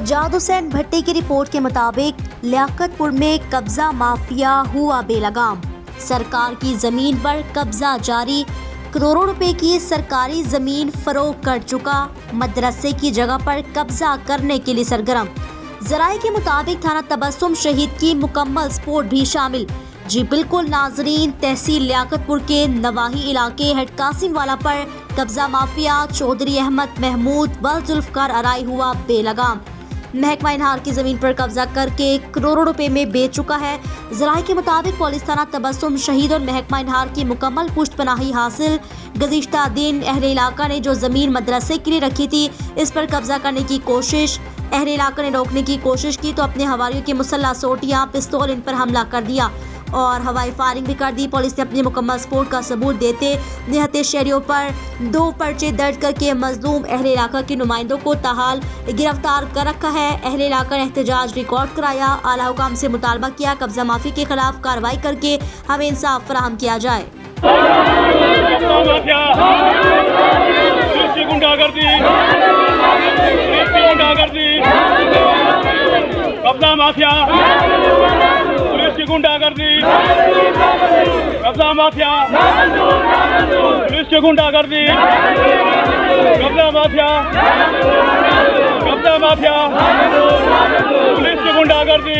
जाद हुसैन भट्टी की रिपोर्ट के मुताबिक लियाकतपुर में कब्जा माफिया हुआ बेलगाम। सरकार की जमीन पर कब्जा जारी, करोड़ों रुपए की सरकारी जमीन फरोख्त कर चुका, मदरसे की जगह पर कब्जा करने के लिए सरगर्म। जराये के मुताबिक थाना तबस्सुम शहीद की मुकम्मल सपोर्ट भी शामिल। जी बिल्कुल नाजरीन, तहसील लियाकतपुर के नवाही इलाके हेड कासिमवाला पर कब्जा माफिया चौधरी अहमद महमूद व जुल्फकार अराई हुआ बेलगाम। महकमा इनहार की जमीन पर कब्जा करके करोड़ों रुपए में बेच चुका है। जराये के मुताबिक पुलिस थाना तबस्सुम शहीद और महकमा इनहार की मुकम्मल पुष्टपनाही हासिल। गुज़िश्ता दिन अहले इलाका ने जो जमीन मदरसे के लिए रखी थी, इस पर कब्जा करने की कोशिश। अहले इलाका ने रोकने की कोशिश की तो अपने हवारियों की मुसल्लह सोटियां पिस्तौल इन पर हमला कर दिया और हवाई फायरिंग भी कर दी। पुलिस ने अपनी मुकम्मल सपोर्ट का सबूत देते निहत्ते शहरियों पर 2 पर्चे दर्ज करके मजलूम अहले इलाका के नुमाइंदों को ताहाल गिरफ्तार कर रखा है। अहले इलाका ने एहतजाज रिकॉर्ड कराया, आला हुकाम से मुतालबा किया कब्जा माफी के खिलाफ कार्रवाई करके हमें इंसाफ फराहम किया जाए। कब्जा माफिया पुलिस की गुंडागर्दी, कब्जा माफिया पुलिस की गुंडागर्दी, कब्जा माफिया पुलिस की गुंडागर्दी।